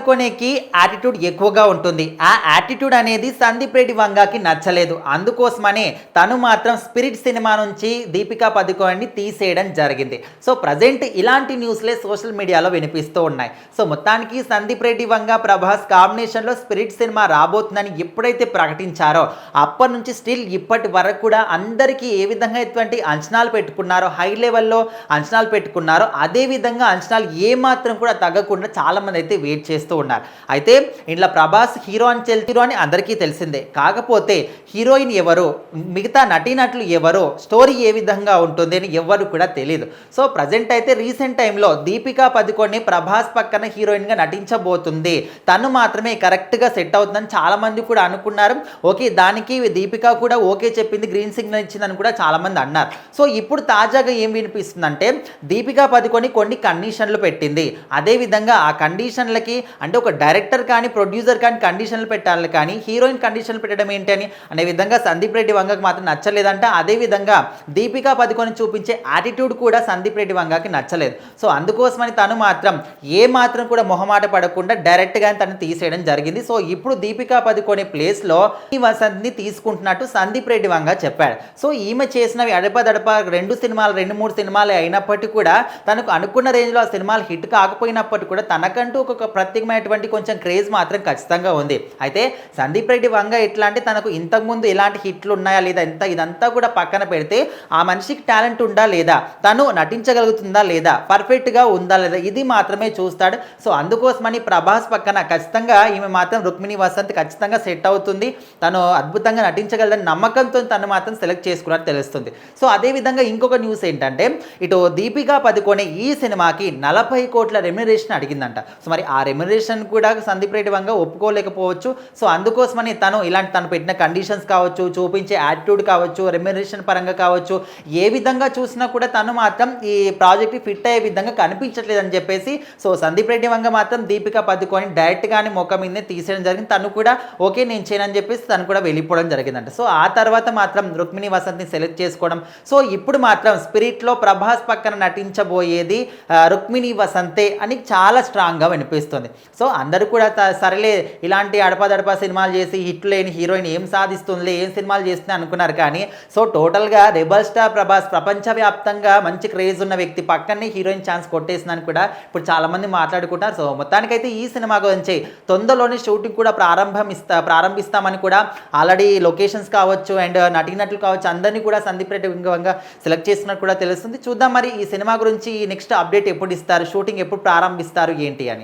కొనేకి యాటిట్యూడ్ ఎక్కువగా ఉంటుంది. ఆ యాటిట్యూడ్ అనేది సందీప్ రెడ్డి వంగాకి నచ్చలేదు. అందుకోసమనే తను మాత్రం స్పిరిట్ సినిమా నుంచి దీపికా పదుకొనెని తీసేయడం జరిగింది. సో ప్రజెంట్ ఇలాంటి న్యూస్లే సోషల్ మీడియాలో వినిపిస్తూ ఉన్నాయి. సో మొత్తానికి సందీప్ రెడ్డి వంగ ప్రభాస్ కాంబినేషన్లో స్పిరిట్ సినిమా రాబోతుందని ఎప్పుడైతే ప్రకటించారో అప్పటి నుంచి స్టిల్ ఇప్పటి వరకు కూడా అందరికీ ఏ విధంగా ఎటువంటి అంచనాలు పెట్టుకున్నారో, హై లెవెల్లో అంచనాలు పెట్టుకున్నారో అదే విధంగా అంచనాలు ఏమాత్రం కూడా తగ్గకుండా చాలామంది అయితే వెయిట్ చేస్తారు ఉన్నారు. అయితే ఇంట్లో ప్రభాస్ హీరో అని అందరికీ తెలిసిందే. కాకపోతే హీరోయిన్ ఎవరు, మిగతా నటీనటులు ఎవరు, స్టోరీ ఏ విధంగా ఉంటుంది అని ఎవరు కూడా తెలియదు. సో ప్రజెంట్ అయితే రీసెంట్ టైంలో దీపికా పదుకొనె ప్రభాస్ పక్కన హీరోయిన్గా నటించబోతుంది. తను మాత్రమే కరెక్ట్గా సెట్ అవుతుందని చాలామంది కూడా అనుకున్నారు. ఓకే, దానికి దీపికా కూడా ఓకే చెప్పింది, గ్రీన్ సిగ్నల్ ఇచ్చిందని కూడా చాలామంది అన్నారు. సో ఇప్పుడు తాజాగా ఏం వినిపిస్తుందంటే దీపికా పదుకొనె కొన్ని కండిషన్లు పెట్టింది. అదేవిధంగా ఆ కండిషన్లకి అంటే ఒక డైరెక్టర్ కానీ ప్రొడ్యూసర్ కానీ కండిషన్లు పెట్టాలి, కానీ హీరోయిన్ కండిషన్లు పెట్టడం ఏంటి అని అనే విధంగా సందీప్ రెడ్డి వంగకి మాత్రం నచ్చలేదంట. అదేవిధంగా దీపికా పదుకొనె చూపించే యాటిట్యూడ్ కూడా సందీప్ రెడ్డి వంగకి నచ్చలేదు. సో అందుకోసమని తను మాత్రం ఏ మాత్రం కూడా మొహమాట పడకుండా డైరెక్ట్గా తను తీసేయడం జరిగింది. సో ఇప్పుడు దీపికా పదుకొనె ప్లేస్లో ఈ వసంత్ని తీసుకుంటున్నట్టు సందీప్ రెడ్డి వంగ చెప్పాడు. సో ఈమె చేసినవి అడపదడప 2-3 సినిమాలు అయినప్పటికీ కూడా తనకు అనుకున్న రేంజ్లో ఆ సినిమాలు హిట్ కాకపోయినప్పటికీ కూడా తనకంటూ ఒక ప్రత్యేకమైనటువంటి కొంచెం క్రేజ్ మాత్రం ఖచ్చితంగా ఉంది. అయితే సందీప్ రెడ్డి వంగ ఎట్లా అంటే తనకు ఇంతకుముందు ఎలాంటి హిట్లు ఉన్నాయా లేదా, ఇదంతా కూడా పక్కన పెడితే ఆ మనిషికి టాలెంట్ ఉందా లేదా, తను నటించగలుగుతుందా లేదా, పర్ఫెక్ట్గా ఉందా లేదా, ఇది మాత్రమే చూస్తాడు. సో అందుకోసమని ప్రభాస్ పక్కన ఖచ్చితంగా ఈమె మాత్రం రుక్మిణి వసంత్ ఖచ్చితంగా సెట్ అవుతుంది, తను అద్భుతంగా నటించగలదని నమ్మకంతో తను మాత్రం సెలెక్ట్ చేసుకున్నట్టు తెలుస్తుంది. సో అదేవిధంగా ఇంకొక న్యూస్ ఏంటంటే ఇటు దీపికా పదుకొనె ఈ సినిమాకి 40 కోట్ల రెమ్యునరేషన్ అడిగిందంట. సో మరి ఆ రెమ్యునరేషన్ కూడా సందీప్ రెడ్డి వంగ ఒప్పుకోలేకపోవచ్చు. సో అందుకోసమని తను పెట్టిన కండిషన్స్ కావచ్చు, చూపించే యాటిట్యూడ్ కావచ్చు, రెమ్యునరేషన్ పరంగా కావచ్చు, ఏ విధంగా చూసినా కూడా తను మాత్రం ఈ ప్రాజెక్ట్కి ఫిట్ అయ్యే విధంగా కనిపించట్లేదని చెప్పేసి సో సందీప్ రెడ్డి వంగ మాత్రం దీపికా పదుకొనె డైరెక్ట్గానే మొక్క మీదనే తీసేయడం జరిగింది. తను కూడా ఓకే నేను చేయనని చెప్పేసి తను కూడా వెళ్ళిపోవడం జరిగిందంట. సో ఆ తర్వాత మాత్రం రుక్మిణి వసంత్ని సెలెక్ట్ చేసుకోవడం. సో ఇప్పుడు మాత్రం స్పిరిట్లో ప్రభాస్ పక్కన నటించబోయేది రుక్మిణి వసంతే అని చాలా స్ట్రాంగ్గా వినిపిస్తుంది. సో అందరూ కూడా సరేలే ఇలాంటి అడపదడప సినిమాలు చేసి హిట్ లేని హీరోయిన్ ఏం సాధిస్తుంది, ఏం సినిమాలు చేస్తుంది అనుకున్నారు. కానీ సో టోటల్గా రెబల్ స్టార్ ప్రభాస్ ప్రపంచవ్యాప్తంగా మంచి క్రేజ్ ఉన్న వ్యక్తి పక్కనే హీరోయిన్ ఛాన్స్ కొట్టేసిందని కూడా ఇప్పుడు చాలామంది మాట్లాడుకుంటారు. సో మొత్తానికైతే ఈ సినిమా గురించి తొందరలోనే షూటింగ్ కూడా ప్రారంభిస్తామని కూడా ఆల్రెడీ లొకేషన్స్ కావచ్చు అండ్ నటీనటులు కావచ్చు అందరినీ కూడా సందీప్ రెడ్డి వంగ సెలెక్ట్ చేస్తున్నట్టు కూడా తెలుస్తుంది. చూద్దాం మరి ఈ సినిమా గురించి నెక్స్ట్ అప్డేట్ ఎప్పుడు ఇస్తారు, షూటింగ్ ఎప్పుడు ప్రారంభిస్తారు ఏంటి అని.